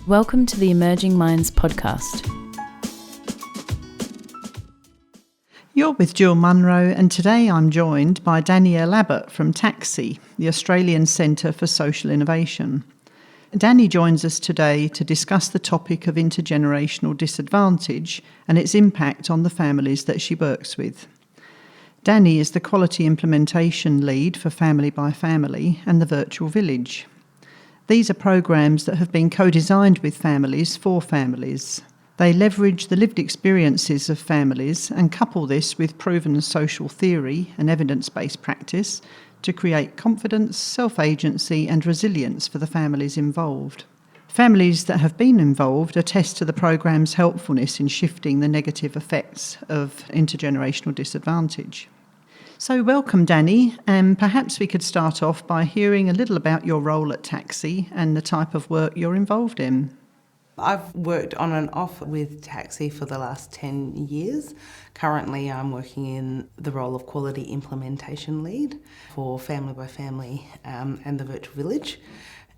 Welcome to the Emerging Minds podcast. You're with Jill Munro, and today I'm joined by Danielle Abbott from TACSI, the Australian Centre for Social Innovation. Danny joins us today to discuss the topic of intergenerational disadvantage and its impact on the families that she works with. Danny is the Quality Implementation Lead for Family by Family and the Virtual Village. These are programs that have been co-designed with families for families. They leverage the lived experiences of families and couple this with proven social theory and evidence-based practice to create confidence, self-agency and resilience for the families involved. Families that have been involved attest to the program's helpfulness in shifting the negative effects of intergenerational disadvantage. So welcome, Danny, and perhaps we could start off by hearing a little about your role at TACSI and the type of work you're involved in. I've worked on and off with TACSI for the last 10 years. Currently I'm working in the role of Quality Implementation Lead for Family by Family and the Virtual Village.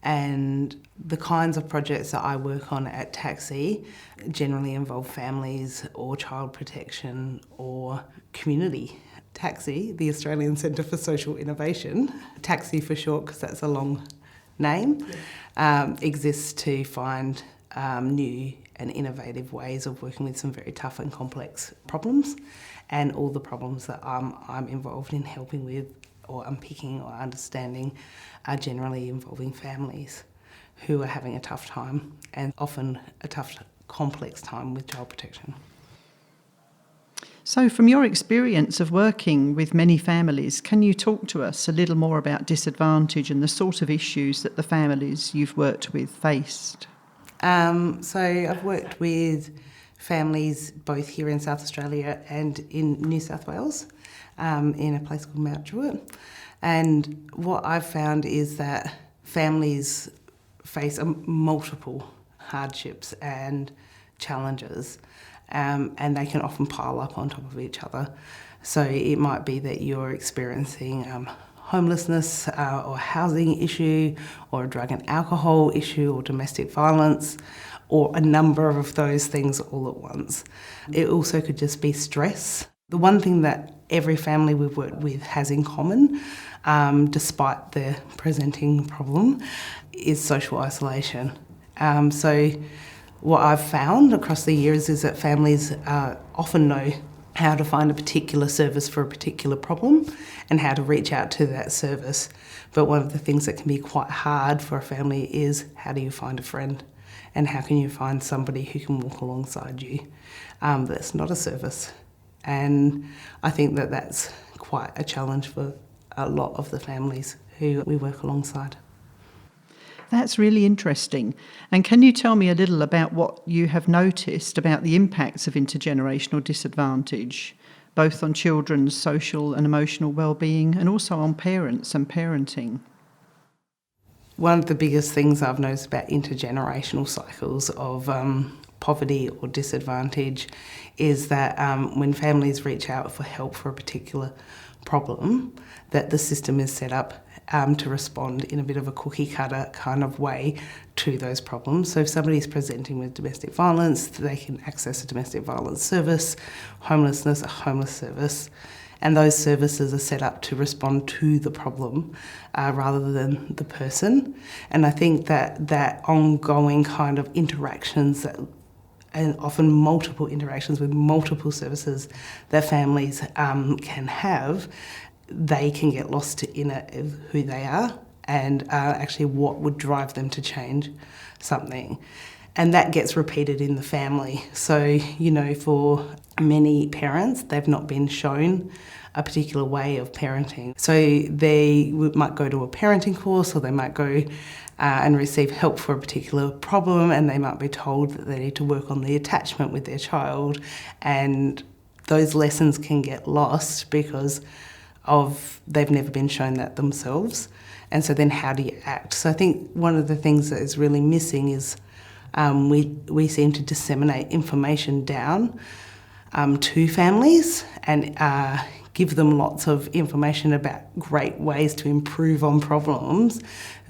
And the kinds of projects that I work on at TACSI generally involve families or child protection or community. TACSI, the Australian Centre for Social Innovation, TACSI for short because that's a long name, exists to find new and innovative ways of working with some very tough and complex problems, and all the problems that I'm involved in helping with or unpicking or understanding are generally involving families who are having a tough time and often a tough, complex time with child protection. So from your experience of working with many families, can you talk to us a little more about disadvantage and the sort of issues that the families you've worked with faced? So I've worked with families both here in South Australia and in New South Wales, in a place called Mount Druitt. And what I've found is that families face multiple hardships and challenges, and they can often pile up on top of each other. So it might be that you're experiencing homelessness or housing issue or a drug and alcohol issue or domestic violence or a number of those things all at once. It also could just be stress. The one thing that every family we've worked with has in common, despite the presenting problem, is social isolation. So what I've found across the years is that families often know how to find a particular service for a particular problem and how to reach out to that service. But one of the things that can be quite hard for a family is how do you find a friend and how can you find somebody who can walk alongside you that's not a service. And I think that that's quite a challenge for a lot of the families who we work alongside. That's really interesting. And can you tell me a little about what you have noticed about the impacts of intergenerational disadvantage, both on children's social and emotional well-being and also on parents and parenting? One of the biggest things I've noticed about intergenerational cycles of poverty or disadvantage is that when families reach out for help for a particular problem, that the system is set up to respond in a bit of a cookie cutter kind of way to those problems. So if somebody's presenting with domestic violence, they can access a domestic violence service, homelessness, a homeless service, and those services are set up to respond to the problem rather than the person. And I think that ongoing kind of interactions and often multiple interactions with multiple services that families can have, they can get lost in who they are and actually what would drive them to change something. And that gets repeated in the family. So, for many parents, they've not been shown a particular way of parenting. So they might go to a parenting course or they might go and receive help for a particular problem, and they might be told that they need to work on the attachment with their child, and those lessons can get lost because they've never been shown that themselves. And so then how do you act? So I think one of the things that is really missing is we seem to disseminate information down to families and give them lots of information about great ways to improve on problems,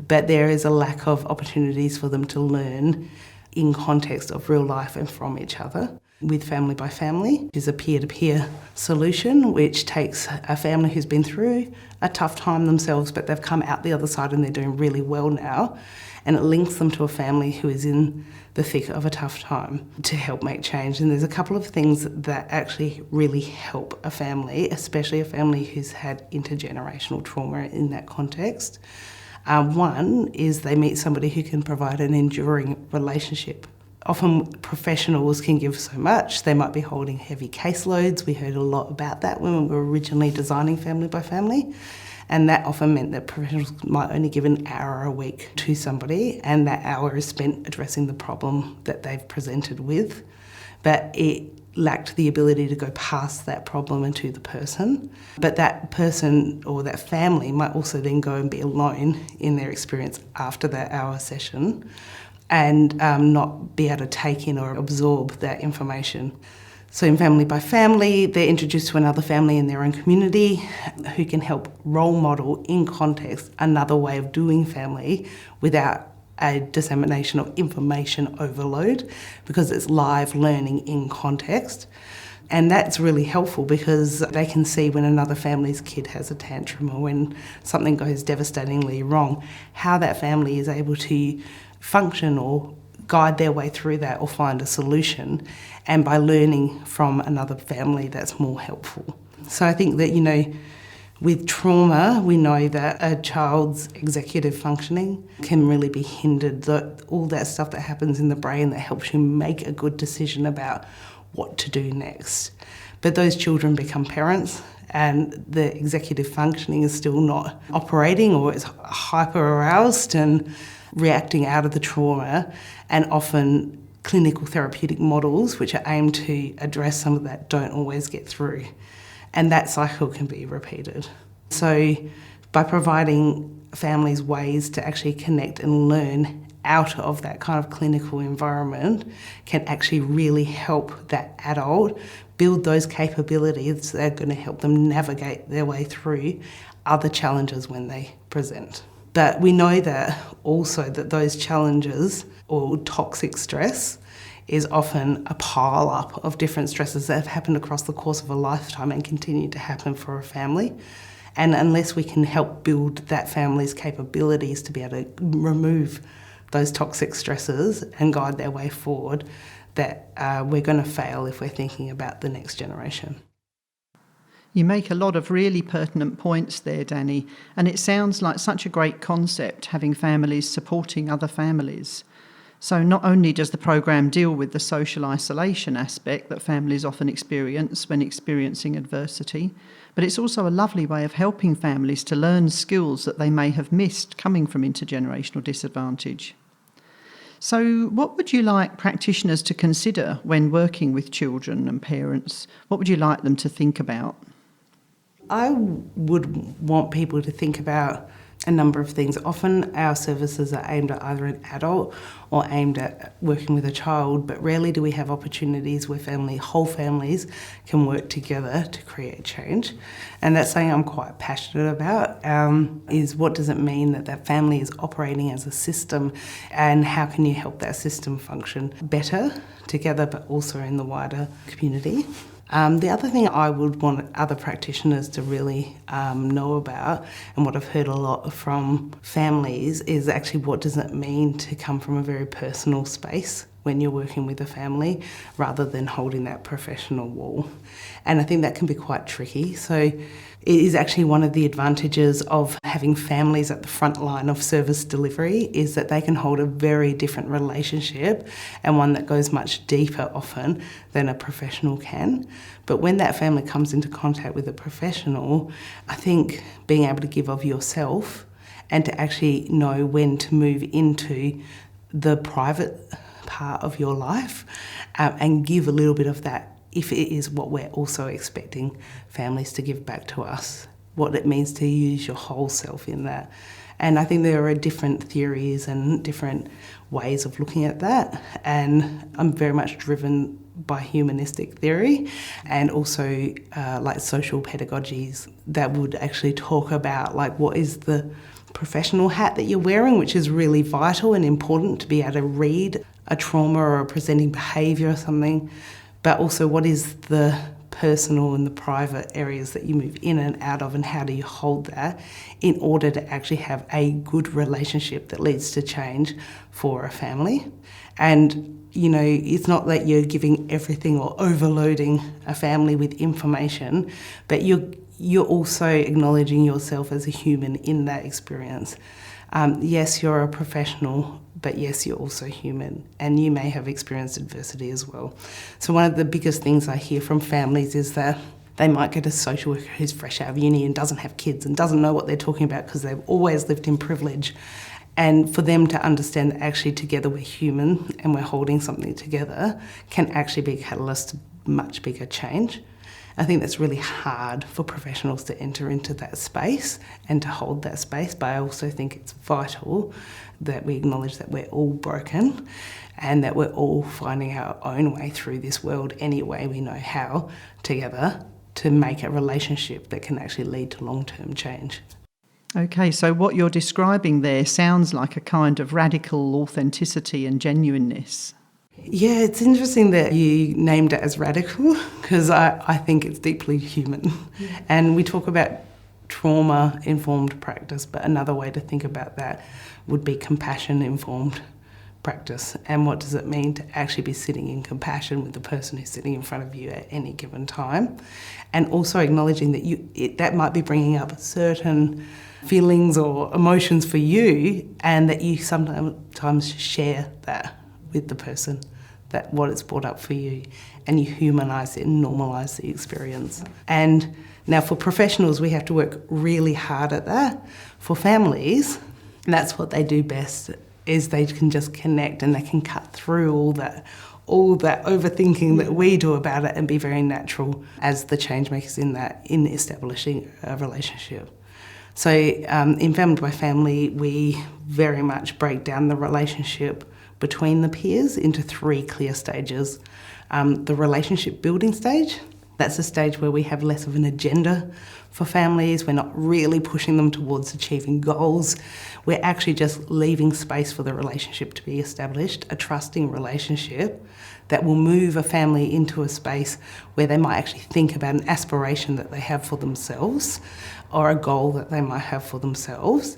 but there is a lack of opportunities for them to learn in context of real life and from each other. With Family by Family, which is a peer-to-peer solution which takes a family who's been through a tough time themselves, but they've come out the other side and they're doing really well now, and it links them to a family who is in the thick of a tough time to help make change. And there's a couple of things that actually really help a family, especially a family who's had intergenerational trauma in that context. One is they meet somebody who can provide an enduring relationship. Often professionals can give so much. They might be holding heavy caseloads. We heard a lot about that when we were originally designing Family by Family. And that often meant that professionals might only give an hour a week to somebody, and that hour is spent addressing the problem that they've presented with. But it lacked the ability to go past that problem and to the person. But that person or that family might also then go and be alone in their experience after that hour session, and not be able to take in or absorb that information. So in Family by Family, they're introduced to another family in their own community who can help role model in context another way of doing family without a dissemination of information overload, because it's live learning in context. And that's really helpful because they can see when another family's kid has a tantrum or when something goes devastatingly wrong, how that family is able to function or guide their way through that or find a solution, and by learning from another family, that's more helpful. So I think that, with trauma, we know that a child's executive functioning can really be hindered. All that stuff that happens in the brain that helps you make a good decision about what to do next. But those children become parents and the executive functioning is still not operating, or it's hyper-aroused and reacting out of the trauma, and often clinical therapeutic models which are aimed to address some of that don't always get through, and that cycle can be repeated. So by providing families ways to actually connect and learn out of that kind of clinical environment can actually really help that adult build those capabilities that are going to help them navigate their way through other challenges when they present. But we know that also that those challenges or toxic stress is often a pile-up of different stresses that have happened across the course of a lifetime and continue to happen for a family. And unless we can help build that family's capabilities to be able to remove those toxic stresses and guide their way forward, that we're going to fail if we're thinking about the next generation. You make a lot of really pertinent points there, Danny, and it sounds like such a great concept, having families supporting other families. So not only does the programme deal with the social isolation aspect that families often experience when experiencing adversity, but it's also a lovely way of helping families to learn skills that they may have missed coming from intergenerational disadvantage. So what would you like practitioners to consider when working with children and parents? What would you like them to think about? I would want people to think about a number of things. Often our services are aimed at either an adult or aimed at working with a child, but rarely do we have opportunities where whole families can work together to create change. And that's something I'm quite passionate about, is what does it mean that that family is operating as a system, and how can you help that system function better together but also in the wider community. The other thing I would want other practitioners to really know about, and what I've heard a lot from families, is actually what does it mean to come from a very personal space when you're working with a family, rather than holding that professional wall. And I think that can be quite tricky. So it is actually one of the advantages of having families at the front line of service delivery, is that they can hold a very different relationship, and one that goes much deeper often than a professional can. But when that family comes into contact with a professional, I think being able to give of yourself and to actually know when to move into the private part of your life and give a little bit of that, if it is what we're also expecting families to give back to us, what it means to use your whole self in that. And I think there are different theories and different ways of looking at that, and I'm very much driven by humanistic theory and also like social pedagogies that would actually talk about like what is the professional hat that you're wearing, which is really vital and important to be able to read a trauma or a presenting behaviour or something, but also what is the personal and the private areas that you move in and out of, and how do you hold that in order to actually have a good relationship that leads to change for a family. And it's not that you're giving everything or overloading a family with information, but you're also acknowledging yourself as a human in that experience. Yes, you're a professional, but yes, you're also human, and you may have experienced adversity as well. So one of the biggest things I hear from families is that they might get a social worker who's fresh out of uni and doesn't have kids and doesn't know what they're talking about because they've always lived in privilege. And for them to understand that actually together we're human and we're holding something together can actually be a catalyst to much bigger change. I think that's really hard for professionals to enter into that space and to hold that space, but I also think it's vital that we acknowledge that we're all broken and that we're all finding our own way through this world any way we know how together to make a relationship that can actually lead to long-term change. Okay, so what you're describing there sounds like a kind of radical authenticity and genuineness. Yeah, it's interesting that you named it as radical because I think it's deeply human. Yeah. And we talk about trauma-informed practice, but another way to think about that would be compassion-informed practice. And what does it mean to actually be sitting in compassion with the person who's sitting in front of you at any given time? And also acknowledging that that might be bringing up certain feelings or emotions for you, and that you sometimes share that with the person, that what it's brought up for you, and you humanise it and normalise the experience. And now for professionals, we have to work really hard at that. For families, that's what they do best, is they can just connect and they can cut through all that overthinking that we do about it and be very natural as the change makers in establishing a relationship. So in Family by Family, we very much break down the relationship between the peers into 3 clear stages. The relationship building stage, that's a stage where we have less of an agenda for families. We're not really pushing them towards achieving goals. We're actually just leaving space for the relationship to be established, a trusting relationship that will move a family into a space where they might actually think about an aspiration that they have for themselves or a goal that they might have for themselves.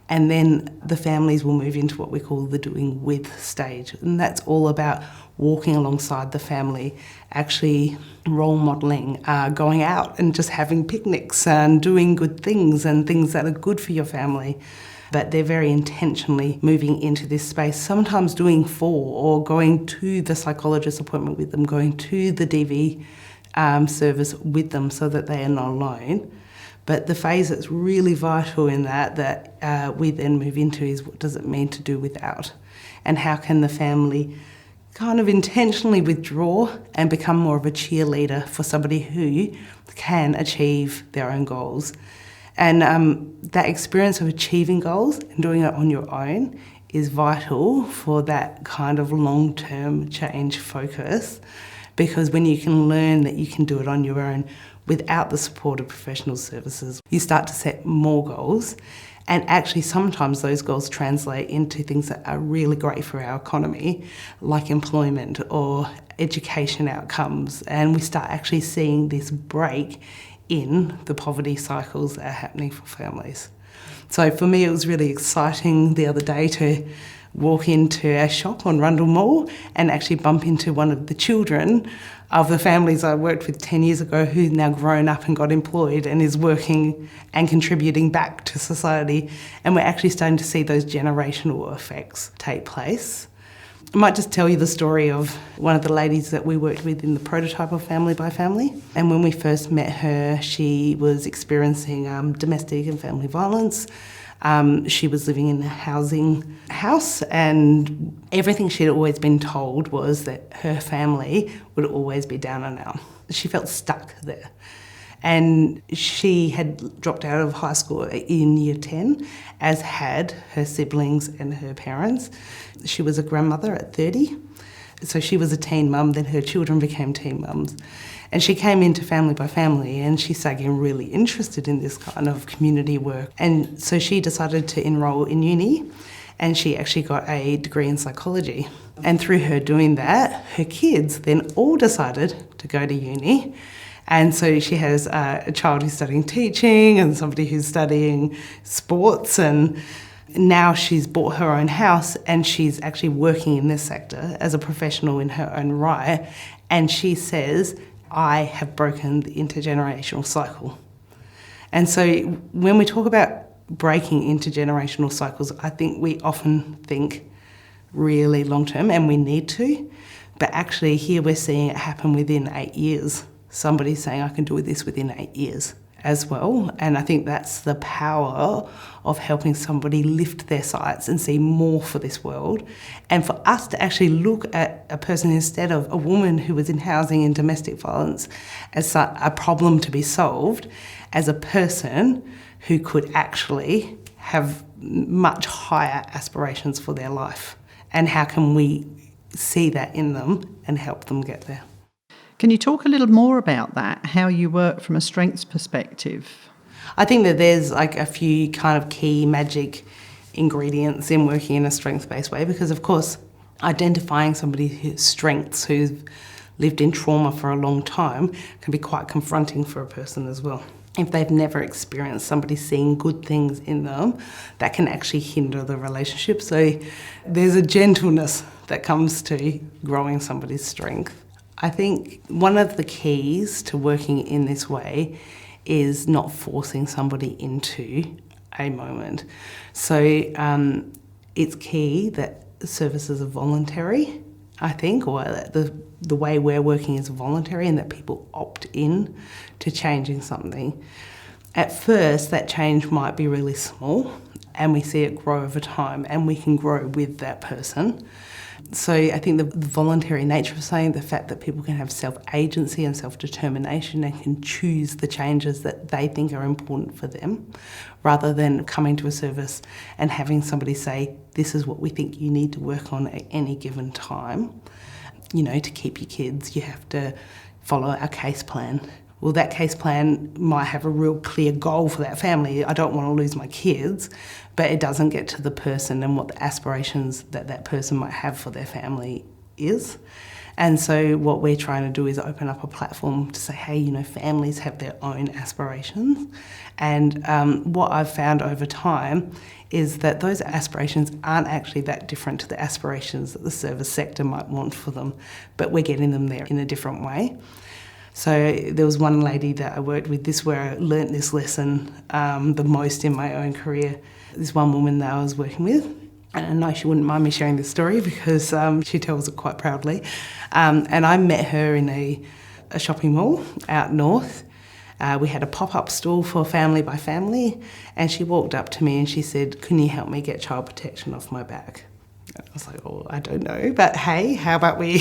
And then the families will move into what we call the doing with stage. And that's all about walking alongside the family, actually role modelling, going out and just having picnics and doing good things and things that are good for your family. But they're very intentionally moving into this space, sometimes doing for or going to the psychologist appointment with them, going to the DV service with them so that they are not alone. But the phase that's really vital in that we then move into is what does it mean to do without? And how can the family kind of intentionally withdraw and become more of a cheerleader for somebody who can achieve their own goals? And that experience of achieving goals and doing it on your own is vital for that kind of long-term change focus, because when you can learn that you can do it on your own without the support of professional services, you start to set more goals. And actually sometimes those goals translate into things that are really great for our economy, like employment or education outcomes. And we start actually seeing this break in the poverty cycles that are happening for families. So for me, it was really exciting the other day to walk into a shop on Rundle Mall and actually bump into one of the children of the families I worked with 10 years ago, who's now grown up and got employed and is working and contributing back to society. And we're actually starting to see those generational effects take place. I might just tell you the story of one of the ladies that we worked with in the prototype of Family by Family. And when we first met her, she was experiencing domestic and family violence. She was living in a housing house, and everything she'd always been told was that her family would always be down and out. She felt stuck there. And she had dropped out of high school in year 10, as had her siblings and her parents. She was a grandmother at 30. So she was a teen mum, then her children became teen mums. And she came into Family by Family and she started getting really interested in this kind of community work. And so she decided to enrol in uni, and she actually got a degree in psychology. And through her doing that, her kids then all decided to go to uni. And so she has a child who's studying teaching and somebody who's studying sports, and now she's bought her own house and she's actually working in this sector as a professional in her own right. And she says, I have broken the intergenerational cycle. And so when we talk about breaking intergenerational cycles, I think we often think really long term, and we need to, but actually here we're seeing it happen within 8 years. Somebody's saying I can do this within 8 years as well, and I think that's the power of helping somebody lift their sights and see more for this world, and for us to actually look at a person instead of a woman who was in housing and domestic violence as a problem to be solved, as a person who could actually have much higher aspirations for their life. And how can we see that in them and help them get there? Can you talk a little more about that, how you work from a strengths perspective? I think that there's like a few kind of key magic ingredients in working in a strengths-based way, because of course identifying somebody's strengths who's lived in trauma for a long time can be quite confronting for a person as well. If they've never experienced somebody seeing good things in them, that can actually hinder the relationship. So there's a gentleness that comes to growing somebody's strength. I think one of the keys to working in this way is not forcing somebody into a moment. So it's key that services are voluntary, I think, or that the way we're working is voluntary, and that people opt in to changing something. At first, that change might be really small, and we see it grow over time, and we can grow with that person. So I think the voluntary nature of saying, the fact that people can have self-agency and self-determination and can choose the changes that they think are important for them, rather than coming to a service and having somebody say, this is what we think you need to work on at any given time. You know, to keep your kids, you have to follow our case plan. Well, that case plan might have a real clear goal for that family. I don't want to lose my kids, but it doesn't get to the person and what the aspirations that that person might have for their family is. And so what we're trying to do is open up a platform to say, hey, you know, families have their own aspirations. And what I've found over time is that those aspirations aren't actually that different to the aspirations that the service sector might want for them, but we're getting them there in a different way. So there was one lady that I worked with, where I learnt this lesson the most in my own career. This one woman that I was working with, and I know she wouldn't mind me sharing this story because she tells it quite proudly. And I met her in a shopping mall out north. We had a pop-up store for Family by Family, and she walked up to me and she said, can you help me get child protection off my back? I was like, oh, I don't know, but hey, how about we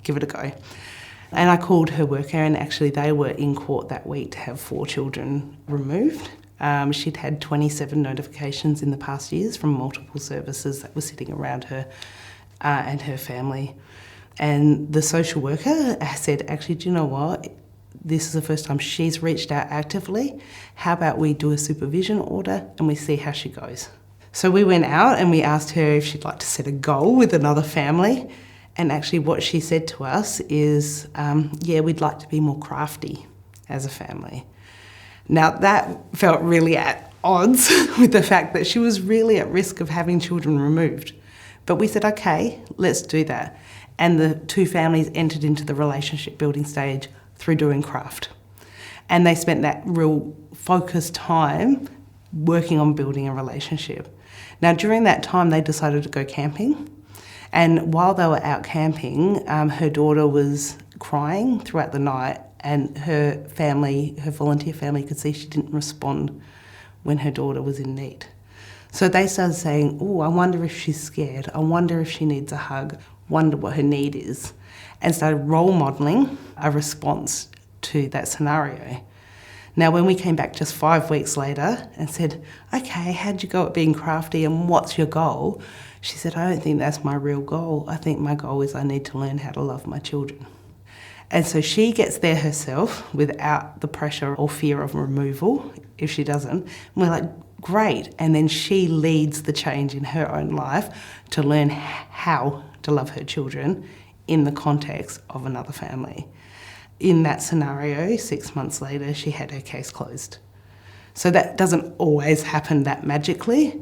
give it a go? And I called her worker, and actually they were in court that week to have 4 children removed. She'd had 27 notifications in the past years from multiple services that were sitting around her and her family. And the social worker said, actually, do you know what? This is the first time she's reached out actively. How about we do a supervision order and we see how she goes? So we went out and we asked her if she'd like to set a goal with another family. And actually what she said to us is, yeah, we'd like to be more crafty as a family. Now that felt really at odds with the fact that she was really at risk of having children removed. But we said, okay, let's do that. And the 2 families entered into the relationship building stage through doing craft. And they spent that real focused time working on building a relationship. Now during that time they decided to go camping. And while they were out camping, her daughter was crying throughout the night, and her volunteer family could see she didn't respond when her daughter was in need. So they started saying, oh, I wonder if she's scared. I wonder if she needs a hug. Wonder what her need is. And started role modelling a response to that scenario. Now, when we came back just 5 weeks later and said, okay, how'd you go at being crafty and what's your goal? She said, I don't think that's my real goal. I think my goal is I need to learn how to love my children. And so she gets there herself without the pressure or fear of removal if she doesn't. And we're like, great. And then she leads the change in her own life to learn how to love her children in the context of another family. In that scenario, 6 months later, she had her case closed. So that doesn't always happen that magically,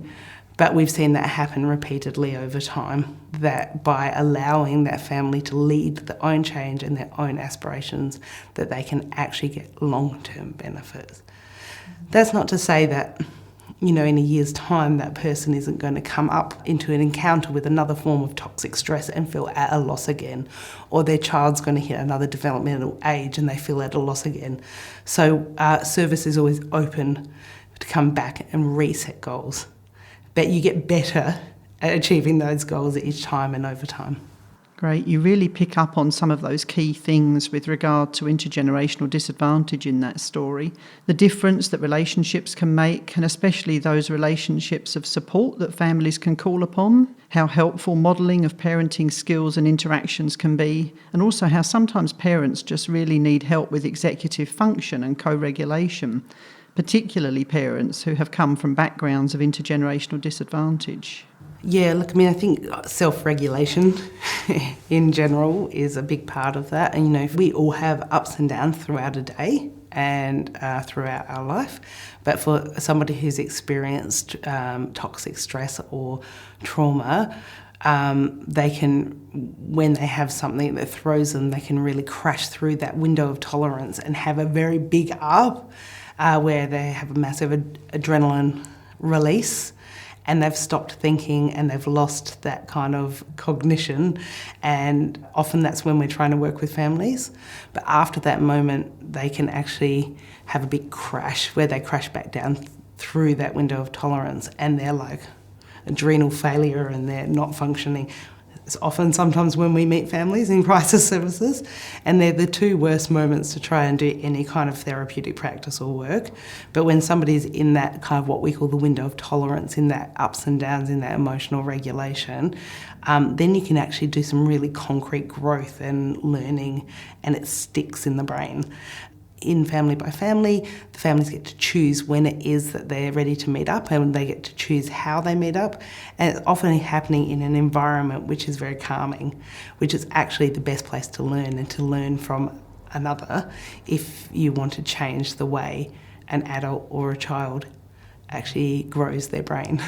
but we've seen that happen repeatedly over time, that by allowing that family to lead their own change and their own aspirations, that they can actually get long-term benefits. That's not to say that, in a year's time, that person isn't going to come up into an encounter with another form of toxic stress and feel at a loss again, or their child's going to hit another developmental age and they feel at a loss again. So service is always open to come back and reset goals. But you get better at achieving those goals each time and over time. Great. You really pick up on some of those key things with regard to intergenerational disadvantage in that story, the difference that relationships can make, and especially those relationships of support that families can call upon, how helpful modelling of parenting skills and interactions can be, and also how sometimes parents just really need help with executive function and co-regulation, particularly parents who have come from backgrounds of intergenerational disadvantage. Yeah, look, I think self-regulation in general is a big part of that. And, we all have ups and downs throughout a day and throughout our life. But for somebody who's experienced toxic stress or trauma, they can, when they have something that throws them, they can really crash through that window of tolerance and have a very big up where they have a massive adrenaline release. And they've stopped thinking and they've lost that kind of cognition. And often that's when we're trying to work with families. But after that moment, they can actually have a big crash where they crash back down through that window of tolerance and they're like adrenal failure and they're not functioning. It's often sometimes when we meet families in crisis services, and they're the two worst moments to try and do any kind of therapeutic practice or work. But when somebody's in that kind of what we call the window of tolerance, in that ups and downs, in that emotional regulation, then you can actually do some really concrete growth and learning, and it sticks in the brain. In Family by Family, the families get to choose when it is that they're ready to meet up, and they get to choose how they meet up. And it's often happening in an environment which is very calming, which is actually the best place to learn and to learn from another if you want to change the way an adult or a child actually grows their brain.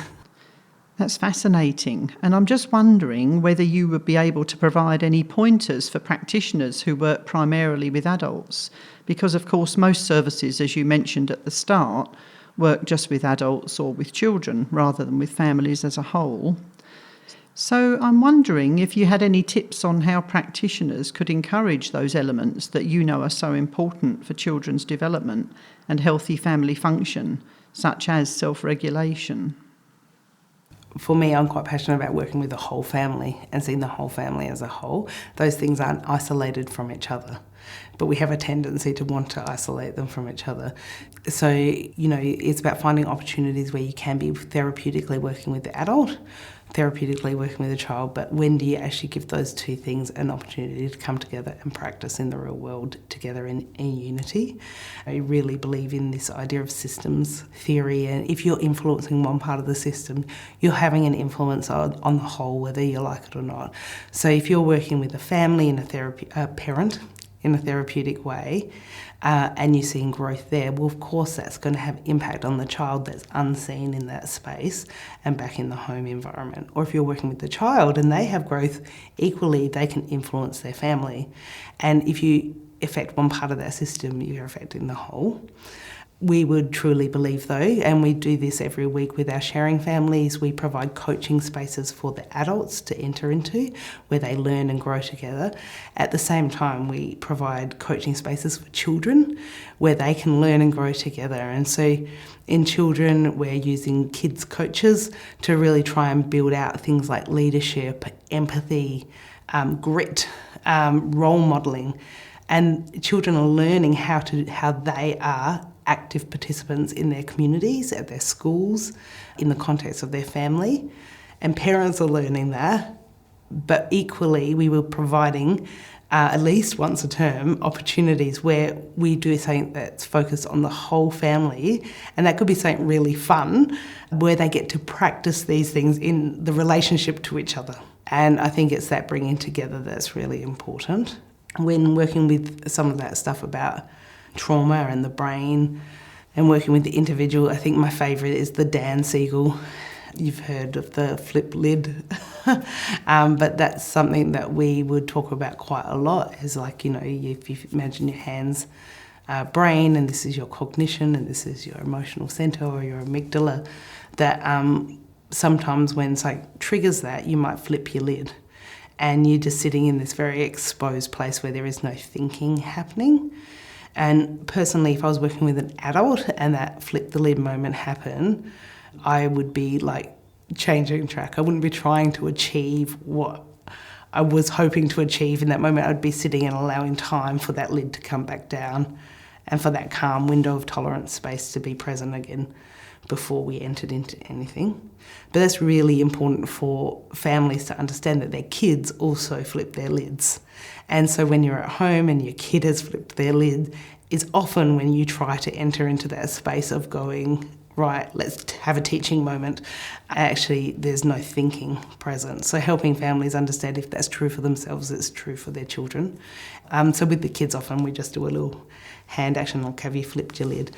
That's fascinating. And I'm just wondering whether you would be able to provide any pointers for practitioners who work primarily with adults. Because, of course, most services, as you mentioned at the start, work just with adults or with children rather than with families as a whole. So I'm wondering if you had any tips on how practitioners could encourage those elements that you know are so important for children's development and healthy family function, such as self-regulation. For me, I'm quite passionate about working with the whole family and seeing the whole family as a whole. Those things aren't isolated from each other, but we have a tendency to want to isolate them from each other. So, it's about finding opportunities where you can be therapeutically working with the adult, therapeutically working with a child, but when do you actually give those two things an opportunity to come together and practice in the real world together in unity? I really believe in this idea of systems theory, and if you're influencing one part of the system, you're having an influence on the whole, whether you like it or not. So if you're working with a family and a parent in a therapeutic way, and you're seeing growth there, well, of course that's going to have impact on the child that's unseen in that space and back in the home environment. Or if you're working with the child and they have growth, equally they can influence their family. And if you affect one part of that system, you're affecting the whole. We would truly believe, though, and we do this every week with our sharing families, we provide coaching spaces for the adults to enter into where they learn and grow together. At the same time, we provide coaching spaces for children where they can learn and grow together. And so in children, we're using kids coaches to really try and build out things like leadership, empathy, grit, role modelling. And children are learning how they are active participants in their communities, at their schools, in the context of their family. and parents are learning that, but equally we were providing at least once a term opportunities where we do something that's focused on the whole family, and that could be something really fun where they get to practice these things in the relationship to each other. And I think it's that bringing together that's really important. When working with some of that stuff about trauma and the brain and working with the individual, I think my favourite is the Dan Siegel. You've heard of the flip lid, but that's something that we would talk about quite a lot. Is like, if you imagine your hands, brain, and this is your cognition, and this is your emotional centre or your amygdala, that sometimes when something triggers that, you might flip your lid, and you're just sitting in this very exposed place where there is no thinking happening. And personally, if I was working with an adult and that flip the lid moment happened, I would be like changing track. I wouldn't be trying to achieve what I was hoping to achieve in that moment. I'd be sitting and allowing time for that lid to come back down and for that calm window of tolerance space to be present again before we entered into anything. But that's really important for families to understand that their kids also flip their lids. And so when you're at home and your kid has flipped their lid, it's often when you try to enter into that space of going, right, let's have a teaching moment. Actually, there's no thinking present. So helping families understand if that's true for themselves, it's true for their children. So with the kids, often we just do a little hand action, like, have you flipped your lid?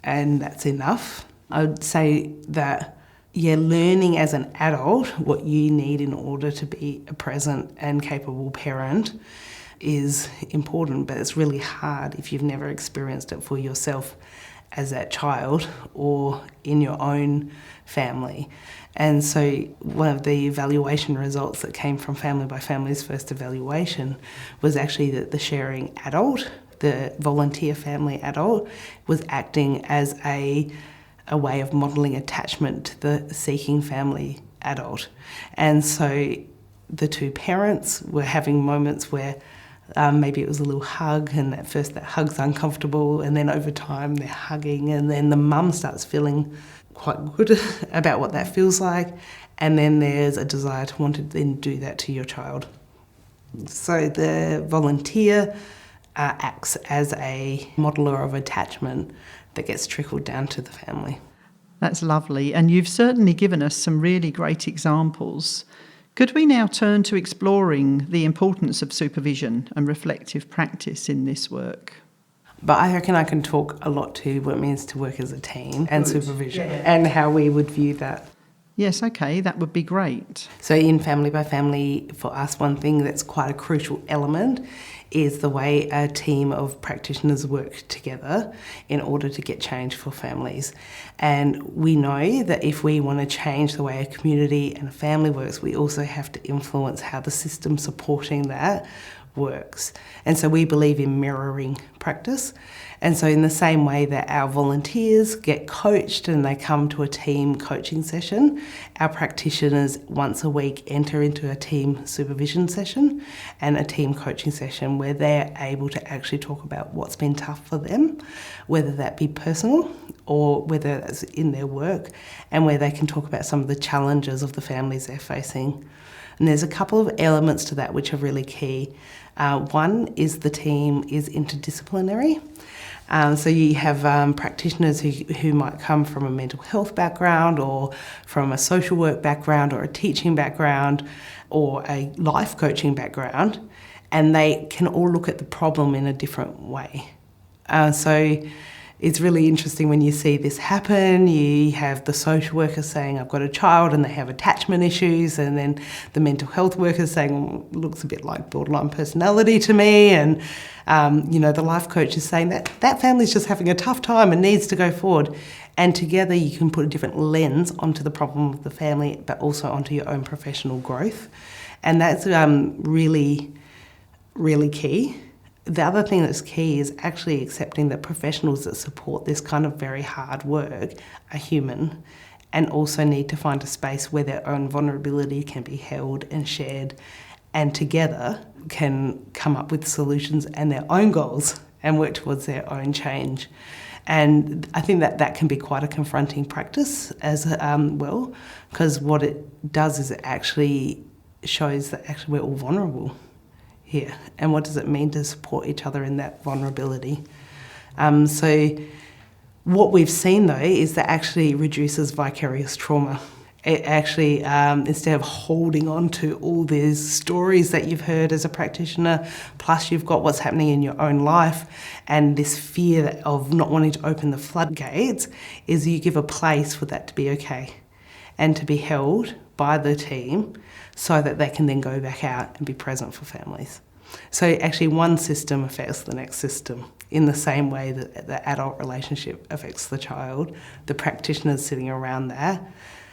And that's enough. I would say that, learning as an adult what you need in order to be a present and capable parent is important, but it's really hard if you've never experienced it for yourself as that child or in your own family. And so one of the evaluation results that came from Family by Family's first evaluation was actually that the sharing adult, the volunteer family adult, was acting as a way of modelling attachment to the seeking family adult. And so the two parents were having moments where maybe it was a little hug, and at first that hug's uncomfortable, and then over time they're hugging, and then the mum starts feeling quite good about what that feels like, and then there's a desire to want to then do that to your child. So the volunteer acts as a modeller of attachment that gets trickled down to the family. That's lovely, and you've certainly given us some really great examples. Could we now turn to exploring the importance of supervision and reflective practice in this work? But I reckon I can talk a lot to what it means to work as a team and supervision and how we would view that. Yes, okay, that would be great. So in Family by Family, for us, one thing that's quite a crucial element is the way a team of practitioners work together in order to get change for families. And we know that if we want to change the way a community and a family works, we also have to influence how the system supporting that works. And so we believe in mirroring practice. And so in the same way that our volunteers get coached and they come to a team coaching session, our practitioners once a week enter into a team supervision session and a team coaching session where they're able to actually talk about what's been tough for them, whether that be personal or whether that's in their work, and where they can talk about some of the challenges of the families they're facing. And there's a couple of elements to that which are really key. One is the team is interdisciplinary. So you have practitioners who might come from a mental health background or from a social work background or a teaching background or a life coaching background, and they can all look at the problem in a different way. So it's really interesting when you see this happen. You have the social worker saying, I've got a child and they have attachment issues, and then the mental health worker saying, looks a bit like borderline personality to me, and the life coach is saying that family's just having a tough time and needs to go forward. And together you can put a different lens onto the problem of the family, but also onto your own professional growth. And that's really, really key. The other thing that's key is actually accepting that professionals that support this kind of very hard work are human and also need to find a space where their own vulnerability can be held and shared, and together can come up with solutions and their own goals and work towards their own change. And I think that can be quite a confronting practice as well, because what it does is it actually shows that actually we're all vulnerable here. And what does it mean to support each other in that vulnerability? So what we've seen, though, is that actually reduces vicarious trauma. It actually, instead of holding on to all these stories that you've heard as a practitioner, plus you've got what's happening in your own life and this fear of not wanting to open the floodgates, is you give a place for that to be okay and to be held by the team so that they can then go back out and be present for families. So actually one system affects the next system in the same way that the adult relationship affects the child. The practitioners sitting around that,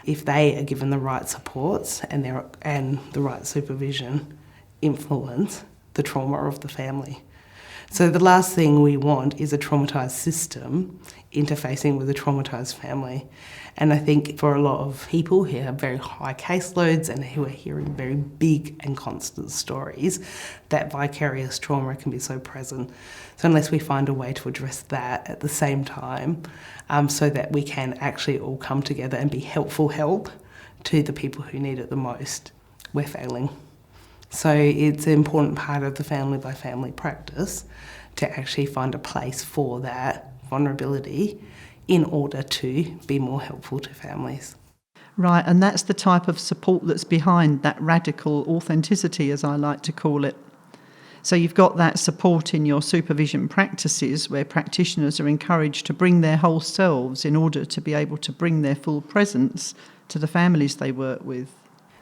if they are given the right supports and the right supervision, influence the trauma of the family. So the last thing we want is a traumatised system interfacing with a traumatised family. And I think for a lot of people who have very high caseloads and who are hearing very big and constant stories, that vicarious trauma can be so present. So unless we find a way to address that at the same time, so that we can actually all come together and be helpful help to the people who need it the most, we're failing. So it's an important part of the family by family practice to actually find a place for that vulnerability in order to be more helpful to families. Right, and that's the type of support that's behind that radical authenticity, as I like to call it. So you've got that support in your supervision practices where practitioners are encouraged to bring their whole selves in order to be able to bring their full presence to the families they work with.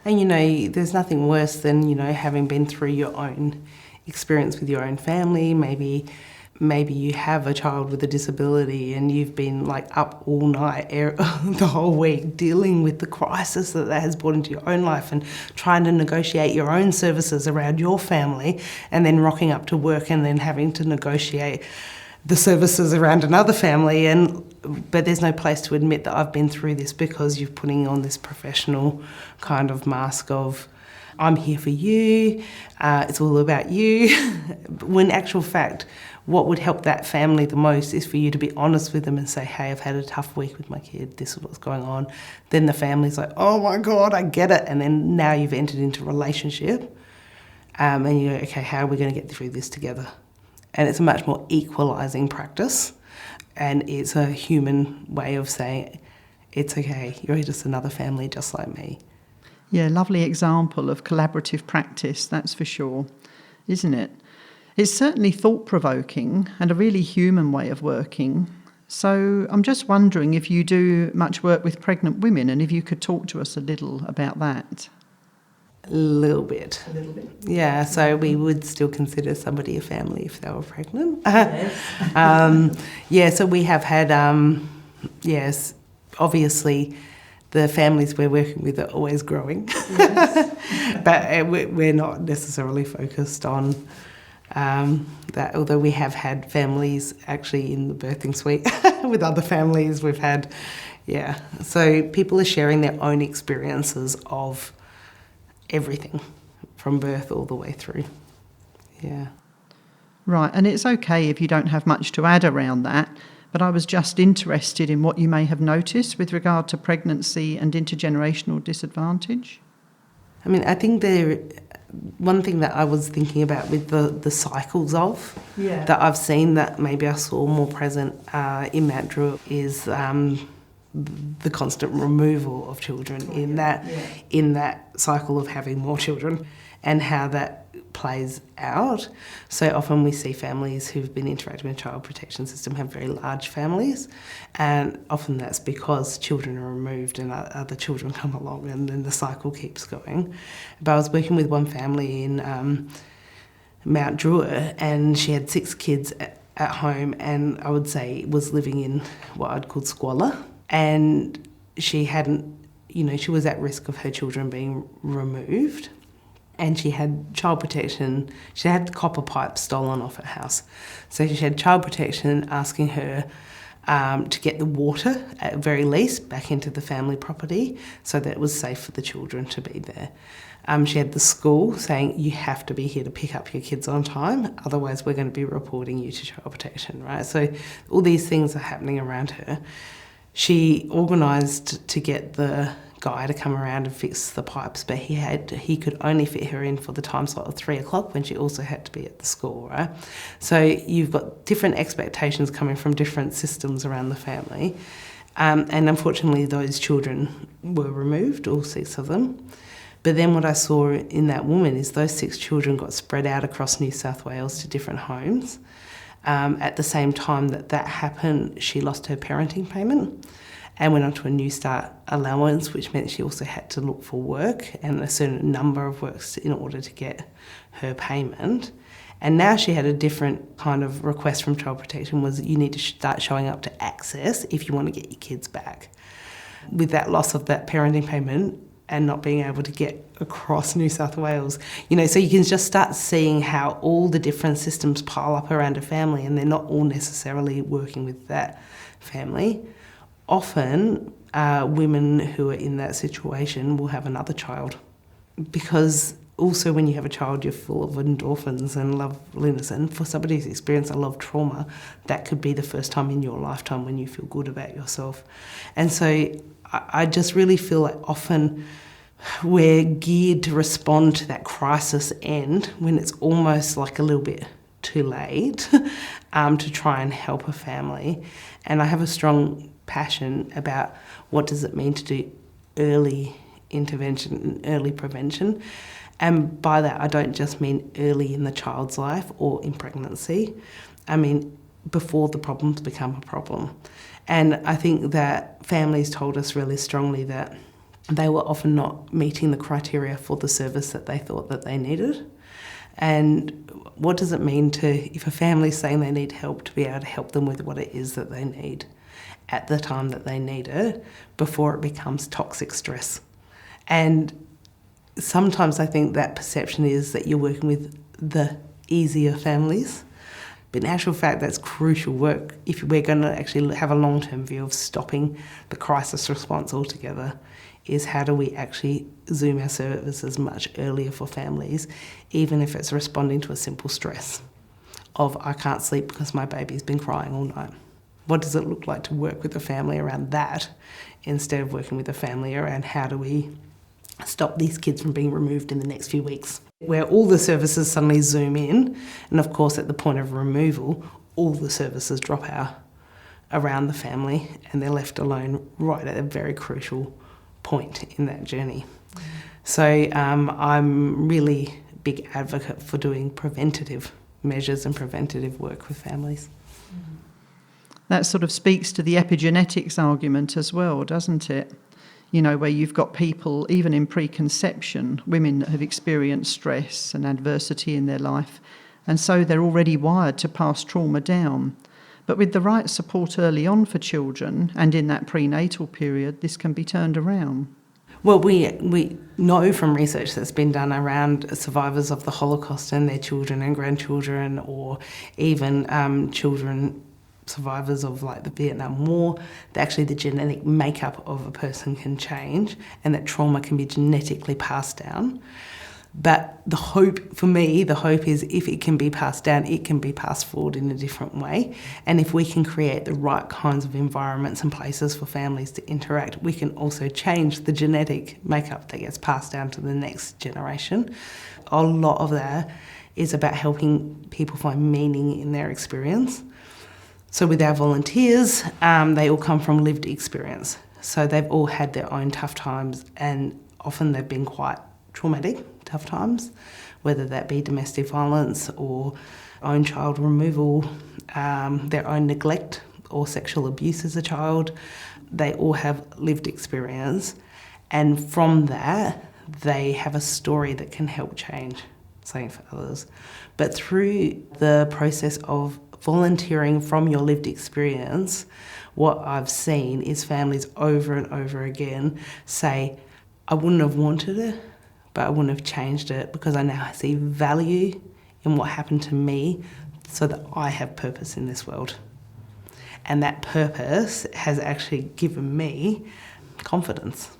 And there's nothing worse than, having been through your own experience with your own family. Maybe you have a child with a disability and you've been up all night the whole week dealing with the crisis that has brought into your own life and trying to negotiate your own services around your family, and then rocking up to work and then having to negotiate the services around another family. But there's no place to admit that I've been through this, because you're putting on this professional kind of mask of, I'm here for you, it's all about you. When in actual fact, what would help that family the most is for you to be honest with them and say, hey, I've had a tough week with my kid, this is what's going on. Then the family's like, oh my God, I get it. And then now you've entered into a relationship, and you go, okay, how are we going to get through this together? And it's a much more equalising practice, and it's a human way of saying, it's okay, you're just another family just like me. Yeah, lovely example of collaborative practice, that's for sure, isn't it? It's certainly thought-provoking and a really human way of working. So I'm just wondering if you do much work with pregnant women, and if you could talk to us a little about that. A little bit. Yeah, so we would still consider somebody a family if they were pregnant. Yes. So we have had, yes, obviously the families we're working with are always growing. Yes. But we're not necessarily focused on that, although we have had families actually in the birthing suite with other families. We've had, so people are sharing their own experiences of everything from birth all the way through. Yeah. Right, and it's okay if you don't have much to add around that, but I was just interested in what you may have noticed with regard to pregnancy and intergenerational disadvantage. I think one thing that I was thinking about with the cycles of that I've seen that maybe I saw more present in Mount Druitt is the constant removal of children in that cycle of having more children, and how that plays out. So often we see families who've been interacting with the child protection system have very large families, and often that's because children are removed and other children come along, and then the cycle keeps going. But I was working with one family in Mount Druitt, and she had 6 kids at home, and I would say was living in what I'd call squalor. And she hadn't, she was at risk of her children being removed, and she had child protection. She had the copper pipe stolen off her house. So she had child protection asking her to get the water, at very least, back into the family property so that it was safe for the children to be there. She had the school saying, you have to be here to pick up your kids on time, otherwise we're going to be reporting you to Child Protection, right? So all these things are happening around her. She organised to get the guy to come around and fix the pipes, but he could only fit her in for the time slot of 3 o'clock when she also had to be at the school, right? So you've got different expectations coming from different systems around the family. And unfortunately, those children were removed, all 6 of them. But then what I saw in that woman is those 6 children got spread out across New South Wales to different homes. At the same time that happened, she lost her parenting payment and went on to a New Start allowance, which meant she also had to look for work and a certain number of works in order to get her payment. And now she had a different kind of request from Child Protection, was that you need to start showing up to Access if you want to get your kids back. With that loss of that parenting payment and not being able to get across New South Wales, so you can just start seeing how all the different systems pile up around a family and they're not all necessarily working with that family. Often, women who are in that situation will have another child, because also when you have a child, you're full of endorphins and loveliness, and for somebody who's experienced a lot of trauma, that could be the first time in your lifetime when you feel good about yourself. And so I just really feel like often we're geared to respond to that crisis end when it's almost like a little bit too late to try and help a family. And I have a strong passion about what does it mean to do early intervention and early prevention. And by that, I don't just mean early in the child's life or in pregnancy. I mean before the problems become a problem. And I think that families told us really strongly that they were often not meeting the criteria for the service that they thought that they needed. And what does it mean if a family's saying they need help, to be able to help them with what it is that they need at the time that they need it before it becomes toxic stress. And sometimes I think that perception is that you're working with the easier families. But in actual fact, that's crucial work if we're going to actually have a long-term view of stopping the crisis response altogether, is how do we actually zoom our services much earlier for families, even if it's responding to a simple stress of, I can't sleep because my baby's been crying all night. What does it look like to work with a family around that instead of working with a family around how do we stop these kids from being removed in the next few weeks, where all the services suddenly zoom in, and of course at the point of removal, all the services drop out around the family and they're left alone right at a very crucial point in that journey. So I'm really big advocate for doing preventative measures and preventative work with families. That sort of speaks to the epigenetics argument as well, doesn't it? Where you've got people, even in preconception, women that have experienced stress and adversity in their life, and so they're already wired to pass trauma down. But with the right support early on for children and in that prenatal period, this can be turned around. Well, we know from research that's been done around survivors of the Holocaust and their children and grandchildren, or even children survivors of like the Vietnam War, that actually the genetic makeup of a person can change and that trauma can be genetically passed down. But the hope is if it can be passed down, it can be passed forward in a different way. And if we can create the right kinds of environments and places for families to interact, we can also change the genetic makeup that gets passed down to the next generation. A lot of that is about helping people find meaning in their experience. So with our volunteers, they all come from lived experience. So they've all had their own tough times, and often they've been quite traumatic, tough times, whether that be domestic violence or own child removal, their own neglect or sexual abuse as a child. They all have lived experience, and from that, they have a story that can help change something for others. But through the process of volunteering from your lived experience, what I've seen is families over and over again say, I wouldn't have wanted it, but I wouldn't have changed it because I now see value in what happened to me so that I have purpose in this world. And that purpose has actually given me confidence.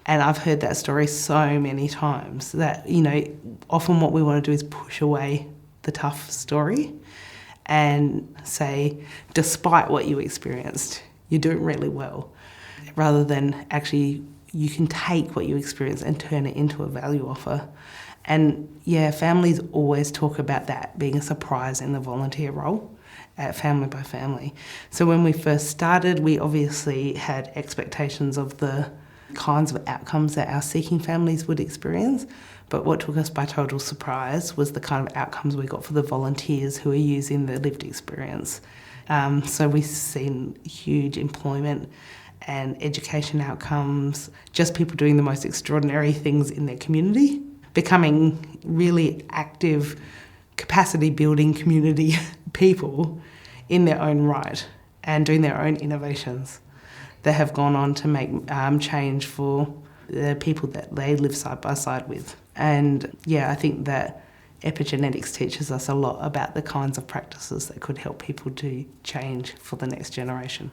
And I've heard that story so many times that, you know, often what we want to do is push away the tough story and say, despite what you experienced, you're doing really well, rather than actually you can take what you experience and turn it into a value offer. And yeah, families always talk about that being a surprise in the volunteer role at Family by Family. So when we first started, we obviously had expectations of the kinds of outcomes that our seeking families would experience. But what took us by total surprise was the kind of outcomes we got for the volunteers who are using the lived experience. So we've seen huge employment and education outcomes, just people doing the most extraordinary things in their community, becoming really active, capacity-building community people in their own right and doing their own innovations that have gone on to make change for the people that they live side by side with. And yeah, I think that epigenetics teaches us a lot about the kinds of practices that could help people do change for the next generation.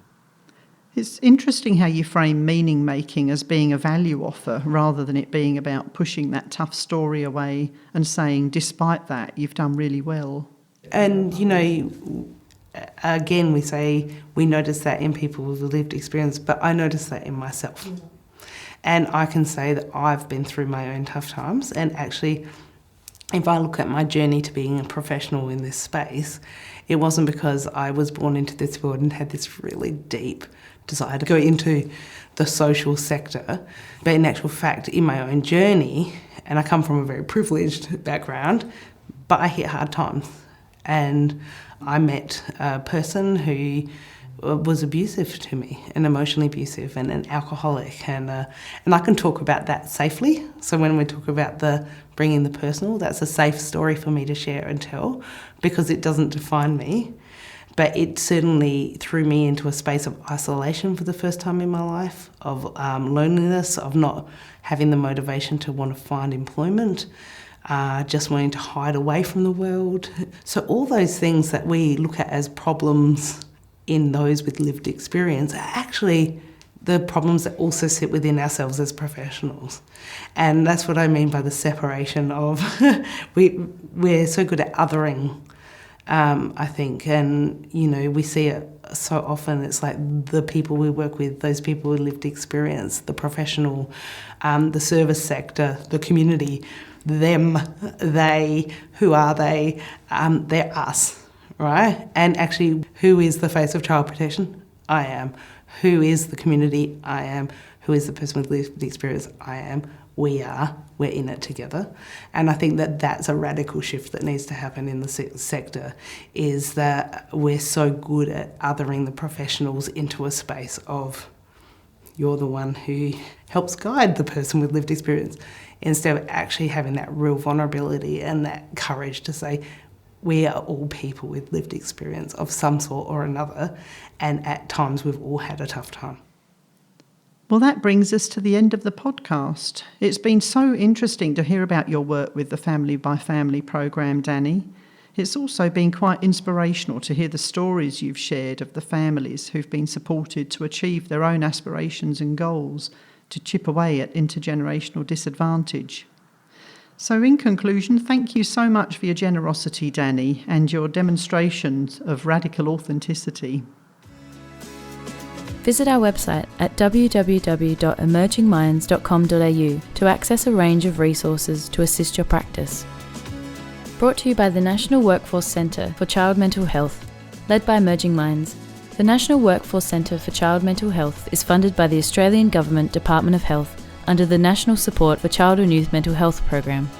It's interesting how you frame meaning making as being a value offer rather than it being about pushing that tough story away and saying, despite that, you've done really well. And, you know, again, we notice that in people with a lived experience, but I notice that in myself. And I can say that I've been through my own tough times, and actually, if I look at my journey to being a professional in this space, it wasn't because I was born into this world and had this really deep desire to go into the social sector. But in actual fact, in my own journey, and I come from a very privileged background, but I hit hard times. And I met a person who was abusive to me, and emotionally abusive, and an alcoholic, and I can talk about that safely. So when we talk about the bringing the personal, that's a safe story for me to share and tell, because it doesn't define me. But it certainly threw me into a space of isolation for the first time in my life, of loneliness, of not having the motivation to want to find employment, just wanting to hide away from the world. So all those things that we look at as problems in those with lived experience are actually the problems that also sit within ourselves as professionals. And that's what I mean by the separation of we're so good at othering, I think, and you know, we see it so often. It's like the people we work with, those people with lived experience, the professional, the service sector, the community, them, they, who are they? They're us, right? And actually, who is the face of child protection? I am. Who is the community? I am. Who is the person with lived experience? I am. We are. We're in it together. And I think that that's a radical shift that needs to happen in the sector, is that we're so good at othering the professionals into a space of you're the one who helps guide the person with lived experience, instead of actually having that real vulnerability and that courage to say, we are all people with lived experience of some sort or another, and at times we've all had a tough time. Well, that brings us to the end of the podcast. It's been so interesting to hear about your work with the Family by Family programme, Danny. It's also been quite inspirational to hear the stories you've shared of the families who've been supported to achieve their own aspirations and goals, to chip away at intergenerational disadvantage. So in conclusion, thank you so much for your generosity, Danny, and your demonstrations of radical authenticity. Visit our website at www.emergingminds.com.au to access a range of resources to assist your practice. Brought to you by the National Workforce Centre for Child Mental Health, led by Emerging Minds. The National Workforce Centre for Child Mental Health is funded by the Australian Government Department of Health under the National Support for Child and Youth Mental Health Program.